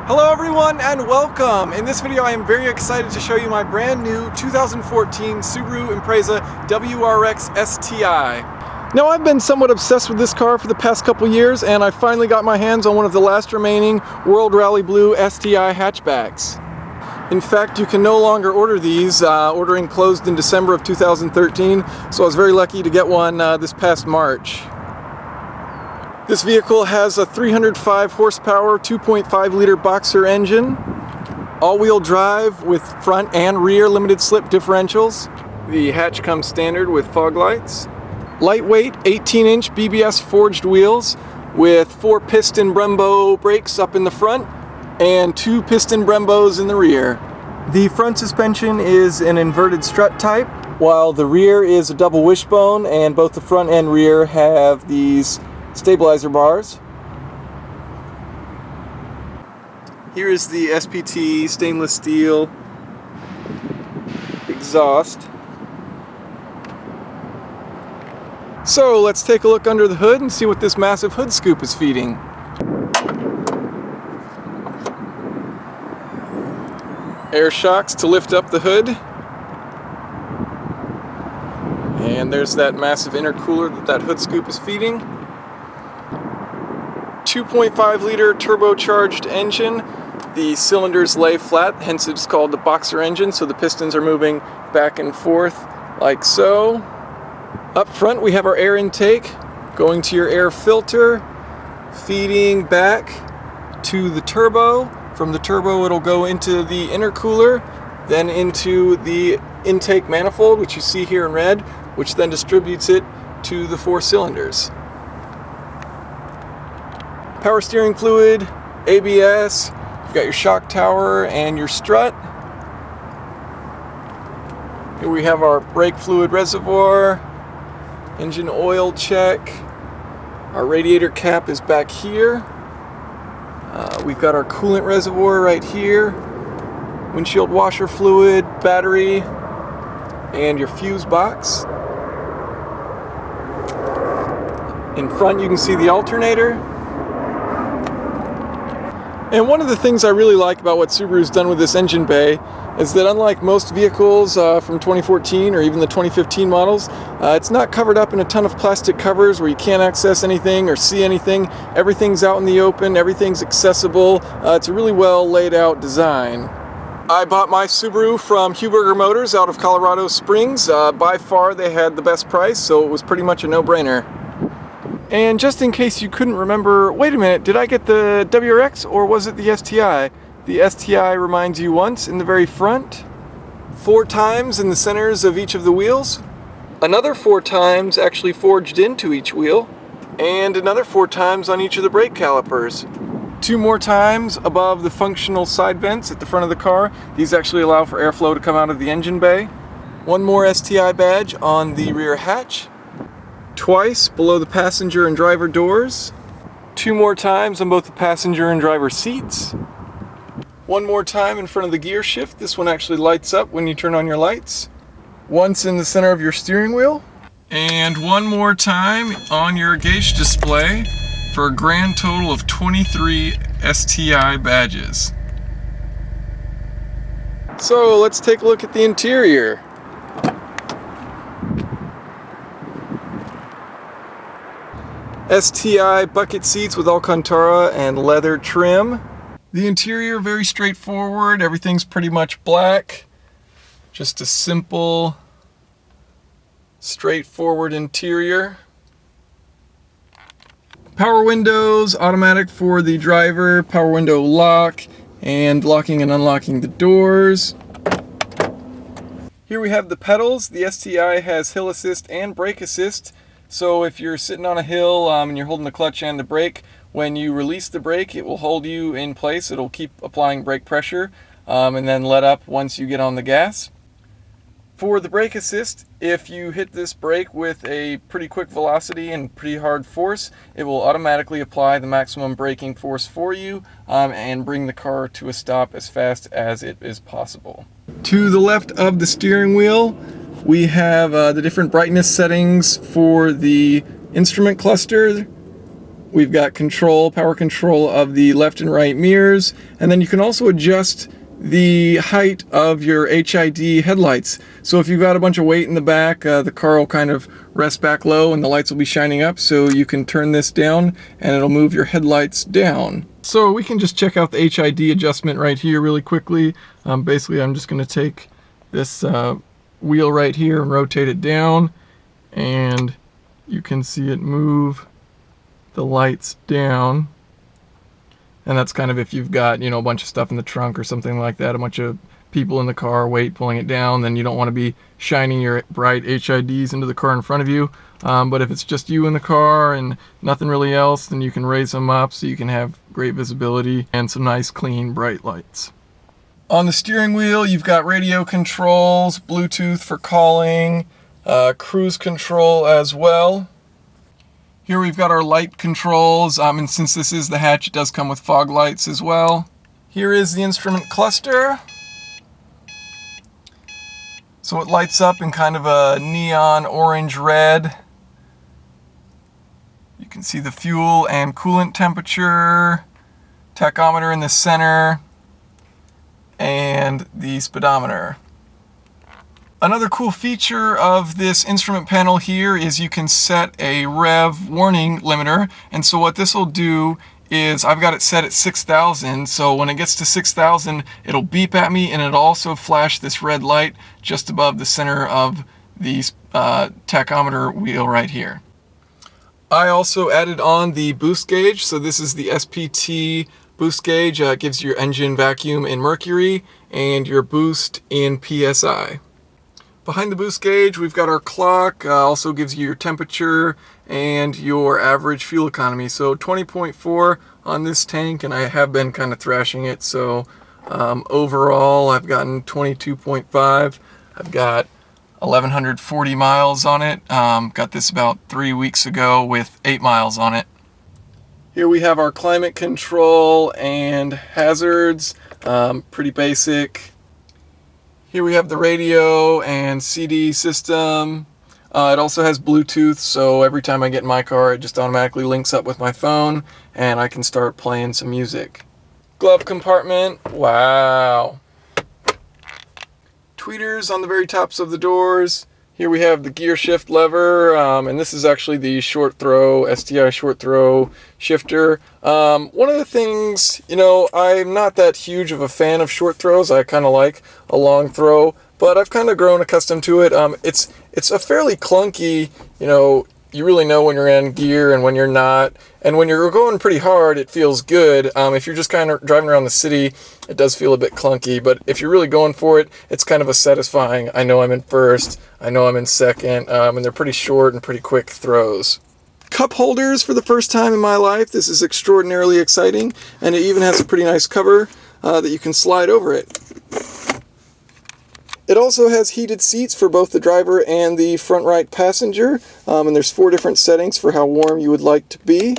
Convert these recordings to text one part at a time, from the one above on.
Hello everyone and welcome! In this video I am very excited to show you my brand new 2014 Subaru Impreza WRX STI. Now I've been somewhat obsessed with this car for the past couple years and I finally got my hands on one of the last remaining World Rally Blue STI hatchbacks. In fact, you can no longer order these. Ordering closed in December of 2013, so I was very lucky to get one this past March. This vehicle has a 305 horsepower, 2.5 liter boxer engine, all-wheel drive with front and rear limited slip differentials. The hatch comes standard with fog lights. Lightweight 18-inch BBS forged wheels with 4 piston Brembo brakes up in the front and 2 piston Brembos in the rear. The front suspension is an inverted strut type, while the rear is a double wishbone, and both the front and rear have these stabilizer bars. Here is the SPT stainless steel exhaust. So let's take a look under the hood and see what this massive hood scoop is feeding. Air shocks to lift up the hood. And there's that massive intercooler that hood scoop is feeding. 2.5 liter turbocharged engine. The cylinders lay flat, hence it's called the boxer engine, so the pistons are moving back and forth like so. Up front we have our air intake going to your air filter, feeding back to the turbo. From the turbo it'll go into the intercooler, then into the intake manifold, which you see here in red, which then distributes it to the 4 cylinders. Power steering fluid, ABS, you've got your shock tower and your strut. Here we have our brake fluid reservoir, engine oil check. Our radiator cap is back here. We've got our coolant reservoir right here, windshield washer fluid, battery, and your fuse box. In front you can see the alternator. And one of the things I really like about what Subaru's done with this engine bay is that unlike most vehicles from 2014 or even the 2015 models, it's not covered up in a ton of plastic covers where you can't access anything or see anything. Everything's out in the open, everything's accessible. It's a really well laid out design. I bought my Subaru from Huberger Motors out of Colorado Springs. By far they had the best price, so it was pretty much a no-brainer. And just in case you couldn't remember, wait a minute, did I get the WRX or was it the STI? The STI reminds you once in the very front, 4 times in the centers of each of the wheels, another 4 times actually forged into each wheel, and another 4 times on each of the brake calipers. 2 more times above the functional side vents at the front of the car. These actually allow for airflow to come out of the engine bay. 1 more STI badge on the rear hatch. Twice below the passenger and driver doors. 2 more times on both the passenger and driver seats. 1 more time in front of the gear shift. This one actually lights up when you turn on your lights. Once in the center of your steering wheel. And 1 more time on your gauge display for a grand total of 23 STI badges. So let's take a look at the interior. STI bucket seats with Alcantara and leather trim. The interior very straightforward, everything's pretty much black. Just a simple, straightforward interior. Power windows, automatic for the driver, power window lock, and locking and unlocking the doors. Here we have the pedals. The STI has hill assist and brake assist. So if you're sitting on a hill and you're holding the clutch and the brake, when you release the brake, it will hold you in place. It'll keep applying brake pressure and then let up once you get on the gas. For the brake assist, if you hit this brake with a pretty quick velocity and pretty hard force, it will automatically apply the maximum braking force for you and bring the car to a stop as fast as it is possible. To the left of the steering wheel, we have the different brightness settings for the instrument cluster. we've got power control of the left and right mirrors, and then you can also adjust the height of your HID headlights. So if you've got a bunch of weight in the back, the car will kind of rest back low and the lights will be shining up, so you can turn this down and it'll move your headlights down. So we can just check out the HID adjustment right here really quickly. Basically, I'm just going to take this wheel right here and rotate it down, and you can see it move the lights down. And that's kind of if you've got, a bunch of stuff in the trunk or something like that, a bunch of people in the car, weight pulling it down, then you don't want to be shining your bright HIDs into the car in front of you. But if it's just you in the car and nothing really else, then you can raise them up so you can have great visibility and some nice, clean, bright lights. On the steering wheel, you've got radio controls, Bluetooth for calling, cruise control as well. Here we've got our light controls, and since this is the hatch, it does come with fog lights as well. Here is the instrument cluster. So it lights up in kind of a neon orange red. You can see the fuel and coolant temperature, tachometer in the center, and the speedometer. Another cool feature of this instrument panel here is you can set a Rev Warning Limiter, and so what this will do is I've got it set at 6,000, so when it gets to 6,000 it'll beep at me, and it'll also flash this red light just above the center of the tachometer wheel right here. I also added on the boost gauge, so this is the SPT boost gauge. It gives you your engine vacuum in mercury and your boost in PSI. Behind the boost gauge, we've got our clock, also gives you your temperature and your average fuel economy. So 20.4 on this tank, and I have been kind of thrashing it. So overall, I've gotten 22.5. I've got 1,140 miles on it. Got this about 3 weeks ago with 8 miles on it. Here we have our climate control and hazards, pretty basic. Here we have the radio and CD system. It also has Bluetooth, so every time I get in my car, it just automatically links up with my phone, and I can start playing some music. Glove compartment, wow. Tweeters on the very tops of the doors. Here we have the gear shift lever, and this is actually the short throw, STI short throw shifter. One of the things, I'm not that huge of a fan of short throws. I kind of like a long throw, but I've kind of grown accustomed to it. It's a fairly clunky, you really know when you're in gear and when you're not. And when you're going pretty hard, it feels good. If you're just kind of driving around the city, it does feel a bit clunky. But if you're really going for it, it's kind of a satisfying, I know I'm in first, I know I'm in second, and they're pretty short and pretty quick throws. Cup holders for the first time in my life. This is extraordinarily exciting, and it even has a pretty nice cover that you can slide over it. It also has heated seats for both the driver and the front right passenger, and there's 4 different settings for how warm you would like to be.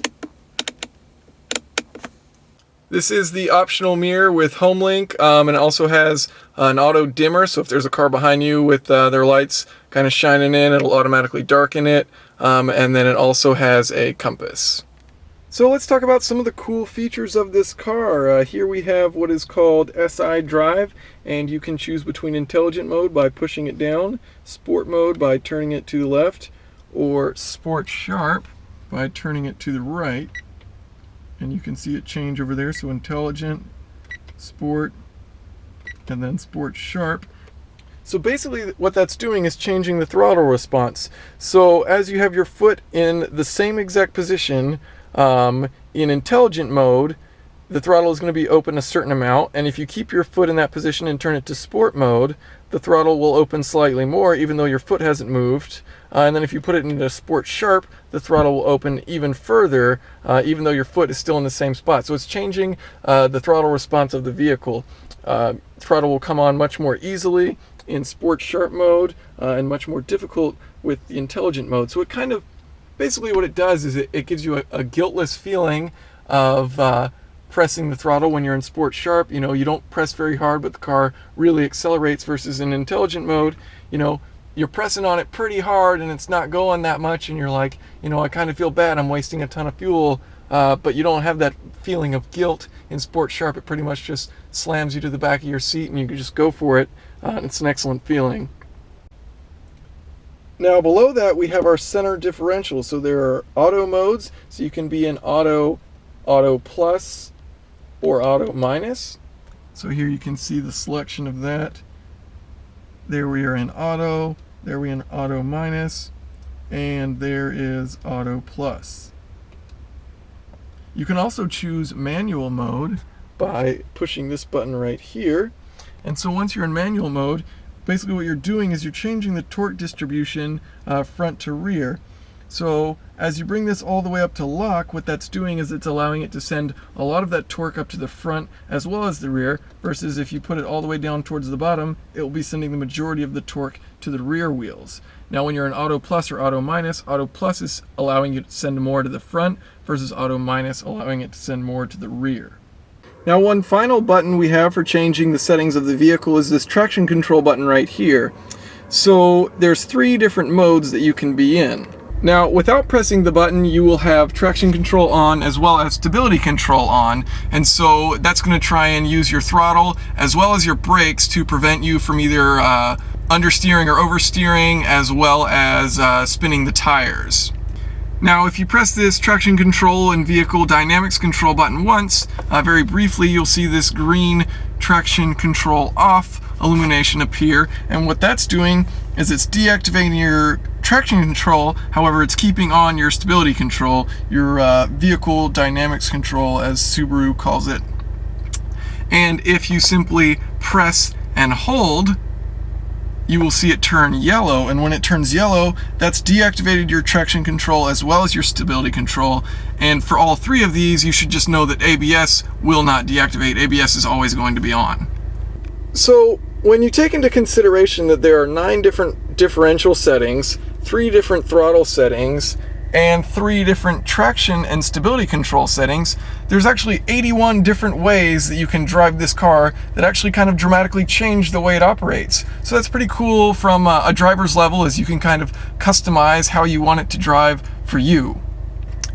This is the optional mirror with HomeLink, and it also has an auto dimmer, so if there's a car behind you with their lights kind of shining in, it'll automatically darken it, and then it also has a compass. So let's talk about some of the cool features of this car. Here we have what is called SI Drive, and you can choose between intelligent mode by pushing it down, sport mode by turning it to the left, or sport sharp by turning it to the right. And you can see it change over there, so intelligent, sport, and then sport sharp. So basically what that's doing is changing the throttle response. So as you have your foot in the same exact position, in intelligent mode, the throttle is going to be open a certain amount, and if you keep your foot in that position and turn it to sport mode, the throttle will open slightly more even though your foot hasn't moved. And then if you put it into sport sharp, the throttle will open even further, even though your foot is still in the same spot. So it's changing the throttle response of the vehicle. Throttle will come on much more easily in sport sharp mode, and much more difficult with the intelligent mode. So it kind of, basically what it does is it gives you a guiltless feeling of pressing the throttle when you're in sport sharp. You don't press very hard, but the car really accelerates, versus in intelligent mode, you're pressing on it pretty hard and it's not going that much, and you're like, I kind of feel bad, I'm wasting a ton of fuel but you don't have that feeling of guilt in Sport Sharp. It pretty much just slams you to the back of your seat and you can just go for it. It's an excellent feeling. Now below that we have our center differential. So there are auto modes, so you can be in auto, auto plus, or auto minus. So here you can see the selection of that. There we are in auto, there we are in auto minus, and there is auto plus. You can also choose manual mode by pushing this button right here. And so once you're in manual mode, basically what you're doing is you're changing the torque distribution front to rear. So as you bring this all the way up to lock, what that's doing is it's allowing it to send a lot of that torque up to the front as well as the rear, versus if you put it all the way down towards the bottom, it will be sending the majority of the torque to the rear wheels. Now when you're in auto plus or auto plus is allowing you to send more to the front versus auto minus allowing it to send more to the rear. Now one final button we have for changing the settings of the vehicle is this traction control button right here. So there's 3 different modes that you can be in. Now without pressing the button you will have traction control on as well as stability control on, and so that's going to try and use your throttle as well as your brakes to prevent you from either understeering or oversteering as well as spinning the tires. Now if you press this traction control and vehicle dynamics control button once, very briefly you'll see this green traction control off illumination appear, and what that's doing is it's deactivating your traction control, however it's keeping on your stability control, your vehicle dynamics control as Subaru calls it. And if you simply press and hold, you will see it turn yellow, and when it turns yellow, that's deactivated your traction control as well as your stability control. And for all 3 of these, you should just know that ABS will not deactivate. ABS is always going to be on. So when you take into consideration that there are 9 different differential settings, 3 different throttle settings, and 3 different traction and stability control settings, there's actually 81 different ways that you can drive this car that actually kind of dramatically change the way it operates. So that's pretty cool from a driver's level, as you can kind of customize how you want it to drive for you.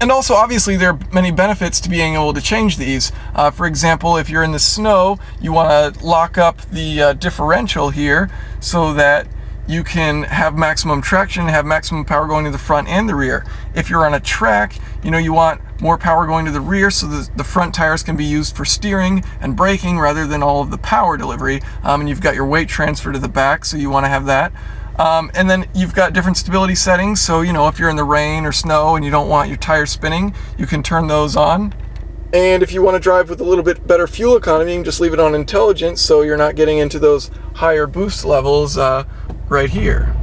And also, obviously, there are many benefits to being able to change these. For example, if you're in the snow, you want to lock up the differential here so that you can have maximum traction, have maximum power going to the front and the rear. If you're on a track, you want more power going to the rear so that the front tires can be used for steering and braking rather than all of the power delivery. And you've got your weight transfer to the back, so you want to have that. And then you've got different stability settings, so if you're in the rain or snow and you don't want your tires spinning, you can turn those on. And if you want to drive with a little bit better fuel economy, you can just leave it on intelligence so you're not getting into those higher boost levels right here.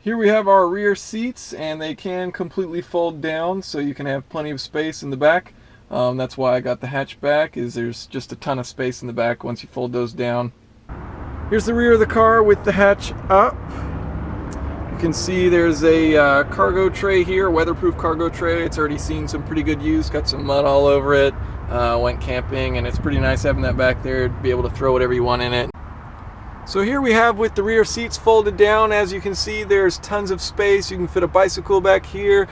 Here we have our rear seats, and they can completely fold down so you can have plenty of space in the back. That's why I got the hatchback, is there's just a ton of space in the back once you fold those down. Here's the rear of the car with the hatch up. You can see there's a cargo tray here, weatherproof cargo tray. It's already seen some pretty good use, got some mud all over it, went camping, and it's pretty nice having that back there to be able to throw whatever you want in it. So here we have with the rear seats folded down, as you can see there's tons of space. You can fit a bicycle back here,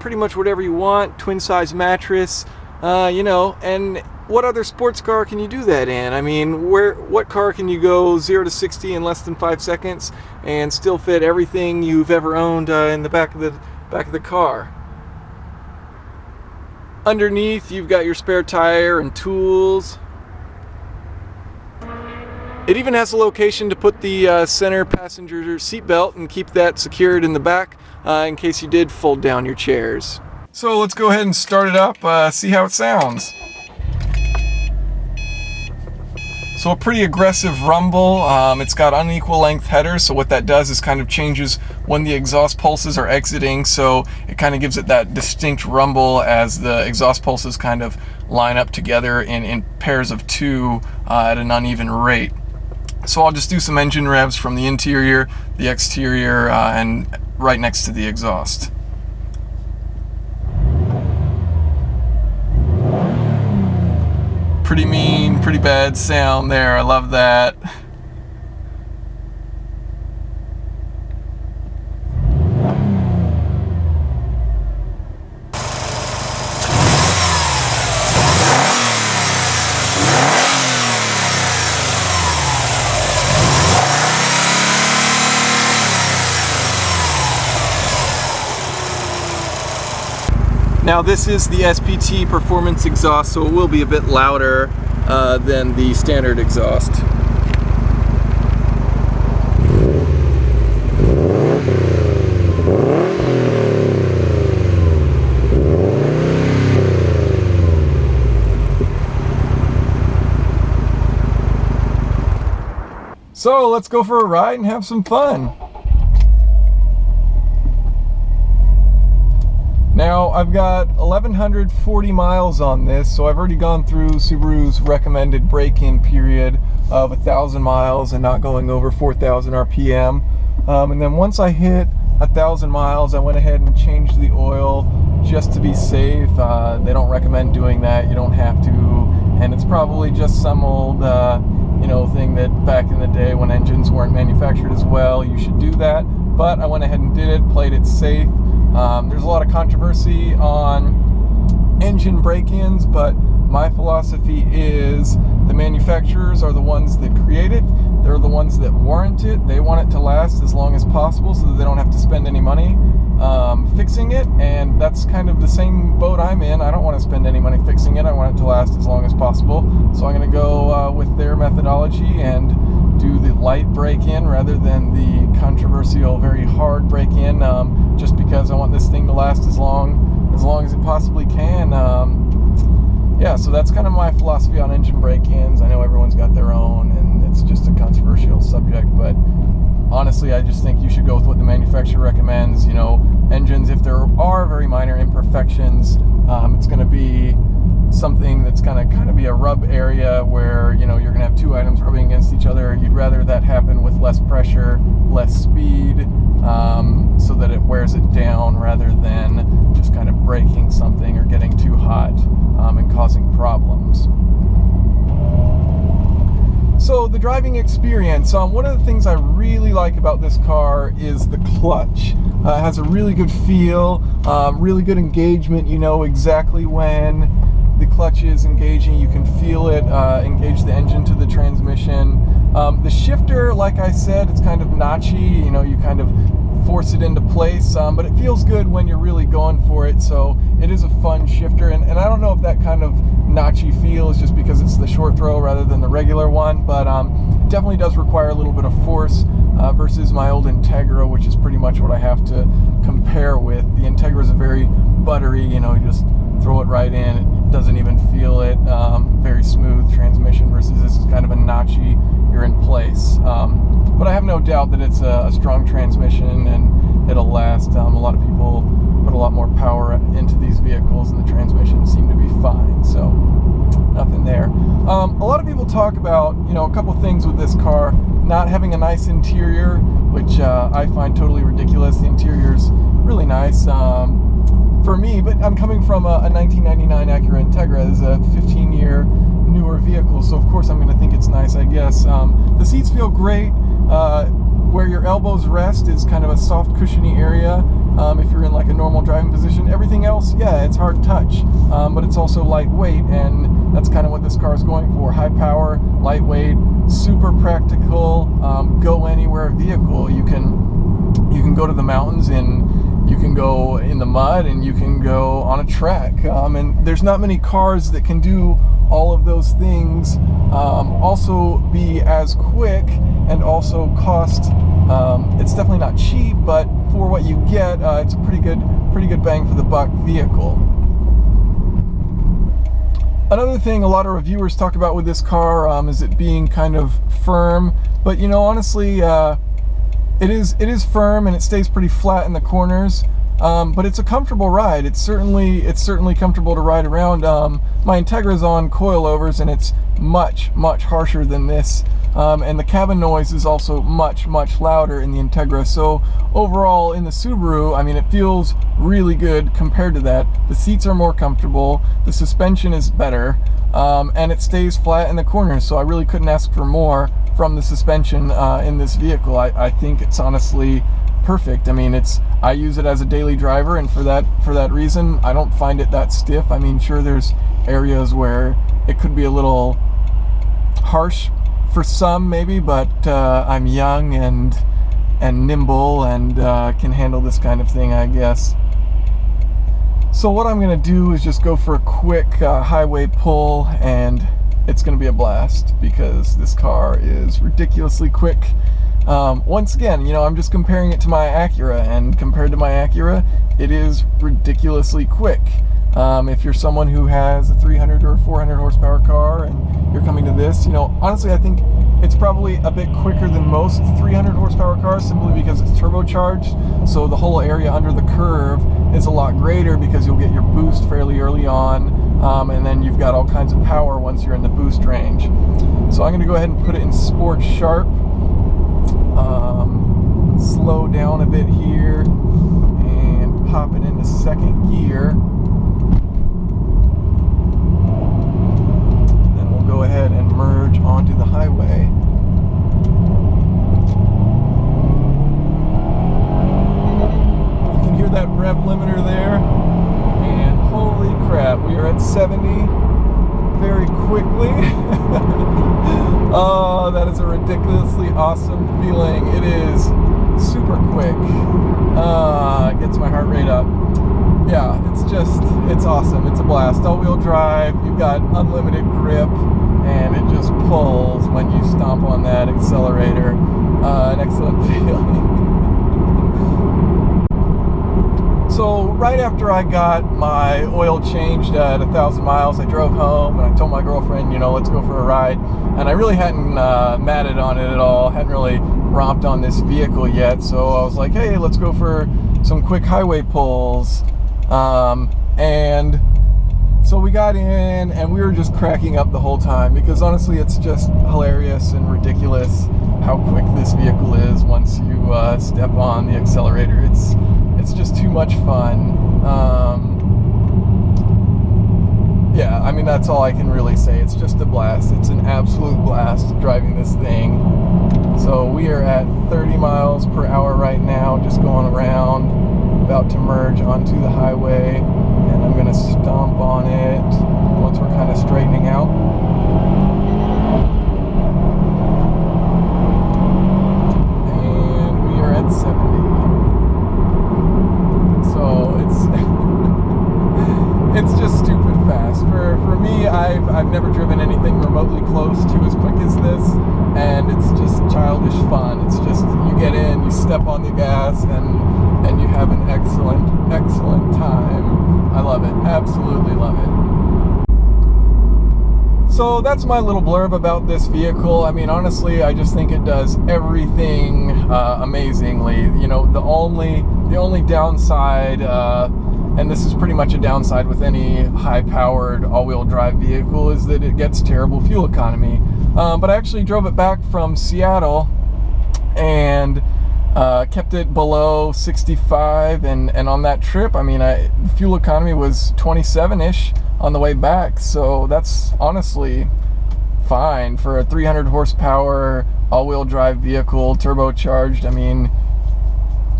pretty much whatever you want, twin size mattress, and what other sports car can you do that in? I mean, what car can you go 0 to 60 in less than 5 seconds and still fit everything you've ever owned in the back of the car? Underneath, you've got your spare tire and tools. It even has a location to put the center passenger seat belt and keep that secured in the back in case you did fold down your chairs. So let's go ahead and start it up, see how it sounds. So a pretty aggressive rumble. It's got unequal length headers, so what that does is kind of changes when the exhaust pulses are exiting, so it kind of gives it that distinct rumble as the exhaust pulses kind of line up together in pairs of 2 at an uneven rate. So I'll just do some engine revs from the interior, the exterior, and right next to the exhaust. Pretty mean, pretty bad sound there. I love that. Now this is the SPT performance exhaust, so it will be a bit louder than the standard exhaust. So let's go for a ride and have some fun. Now I've got 1,140 miles on this, so I've already gone through Subaru's recommended break-in period of 1,000 miles and not going over 4,000 RPM. And then once I hit 1,000 miles, I went ahead and changed the oil just to be safe. They don't recommend doing that. You don't have to, and it's probably just some old thing that back in the day when engines weren't manufactured as well, you should do that. But I went ahead and did it, played it safe. There's a lot of controversy on engine break-ins, but my philosophy is the manufacturers are the ones that create it. They're the ones that warrant it. They want it to last as long as possible so that they don't have to spend any money fixing it, and that's kind of the same boat I'm in. I don't want to spend any money fixing it. I want it to last as long as possible. So I'm going to go with their methodology and do the light break-in rather than the controversial, very hard break-in, just because I want this thing to last as long as it possibly can. Yeah, so that's kind of my philosophy on engine break-ins. I know everyone's got their own, and it's just a controversial subject, but honestly, I just think you should go with what the manufacturer recommends. Engines, if there are very minor imperfections, it's going to be something that's going to kind of be a rub area where you're going to have two items rubbing against each other. You'd rather that happen with less pressure, less speed, so that it wears it down rather than just kind of breaking something or getting too hot and causing problems. So the driving experience, one of the things I really like about this car is the clutch. It has a really good feel, really good engagement. You know exactly when the clutch is engaging. You can feel it engage the engine to the transmission. The shifter, like I said, it's kind of notchy. You kind of force it into place, but it feels good when you're really going for it. So it is a fun shifter, and I don't know if that kind of notchy feel is just because it's the short throw rather than the regular one, but it definitely does require a little bit of force versus my old Integra, which is pretty much what I have to compare with. The Integra is a very buttery, you just throw it right in, it doesn't even feel it, very smooth transmission, versus this is kind of a notchy, you're in place. But I have no doubt that it's a strong transmission and it'll last. A lot of people put a lot more power into these vehicles and the transmissions seem to be fine, so nothing there. A lot of people talk about, a couple things with this car, not having a nice interior, which I find totally ridiculous. The interior's really nice for me, but I'm coming from a 1999 Acura Integra. It's a 15-year newer vehicle, so of course I'm going to think it's nice, I guess. The seats feel great. Where your elbows rest is kind of a soft, cushiony area. If you're in like a normal driving position, everything else, yeah, it's hard touch, but it's also lightweight, and that's kind of what this car is going for. High power, lightweight, super practical, go anywhere vehicle. You can go to the mountains, and you can go in the mud, and you can go on a track, and there's not many cars that can do all of those things, also be as quick, and also cost, it's definitely not cheap, but for what you get, it's a pretty good bang for the buck vehicle. Another thing a lot of reviewers talk about with this car is it being kind of firm, but honestly, it is firm and it stays pretty flat in the corners. But it's a comfortable ride. It's certainly comfortable to ride around. My Integra's on coilovers, and it's much harsher than this. And the cabin noise is also much louder in the Integra. So overall, in the Subaru, I mean, it feels really good compared to that. The seats are more comfortable, the suspension is better, and it stays flat in the corners. So I really couldn't ask for more from the suspension in this vehicle. I think it's honestly perfect. I mean, I use it as a daily driver, and for that reason, I don't find it that stiff. I mean, sure, there's areas where it could be a little harsh for some, maybe, but I'm young and nimble and can handle this kind of thing, I guess. So what I'm gonna do is just go for a quick highway pull, and it's gonna be a blast because this car is ridiculously quick. Once again, you know, I'm just comparing it to my Acura, and compared to my Acura, it is ridiculously quick. If you're someone who has a 300 or 400 horsepower car and you're coming to this, you know, honestly, I think it's probably a bit quicker than most 300 horsepower cars simply because it's turbocharged. So the whole area under the curve is a lot greater because you'll get your boost fairly early on, and then you've got all kinds of power once you're in the boost range. So I'm going to go ahead and put it in Sport Sharp, slow down a bit here, and pop it into second gear. Then we'll go ahead and merge onto the highway. Hear that rev limiter there, and holy crap, we are at 70 very quickly. Oh, that is a ridiculously awesome feeling. It is super quick. It gets my heart rate up. Yeah, it's awesome. It's a blast. All-wheel drive, you've got unlimited grip, and it just pulls when you stomp on that accelerator. An excellent feeling. So right after I got my oil changed at 1,000 miles, I drove home and I told my girlfriend, you know, let's go for a ride. And I really hadn't matted on it at all, hadn't really romped on this vehicle yet. So I was like, hey, let's go for some quick highway pulls. And so we got in and we were just cracking up the whole time because honestly, it's just hilarious and ridiculous how quick this vehicle is once you step on the accelerator. It's just too much fun. Yeah, I mean, that's all I can really say. It's just a blast. It's an absolute blast driving this thing. So we are at 30 miles per hour right now, just going around, about to merge onto the highway, and I'm going to stomp on it once we're kind of straightening out. And we are at 70. So it's just stupid fast. For me, I've never driven anything remotely close to as quick as this, and it's just childish fun. It's just, you get in, you step on the gas, and you have an excellent time. I love it. Absolutely love it. So that's my little blurb about this vehicle. I mean, honestly, I just think it does everything amazingly. You know, the only downside, and this is pretty much a downside with any high-powered all-wheel drive vehicle, is that it gets terrible fuel economy. But I actually drove it back from Seattle and kept it below 65, and on that trip, I mean, fuel economy was 27-ish on the way back, so that's honestly fine for a 300 horsepower all-wheel drive vehicle, turbocharged. I mean,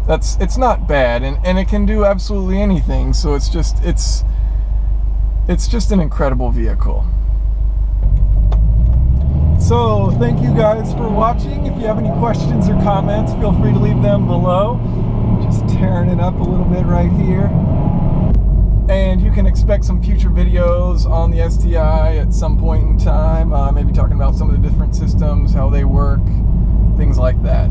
it's not bad, and it can do absolutely anything. So it's just an incredible vehicle. So thank you guys for watching. If you have any questions or comments, feel free to leave them below. Just tearing it up a little bit right here. And you can expect some future videos on the STI at some point in time, maybe talking about some of the different systems, how they work, things like that.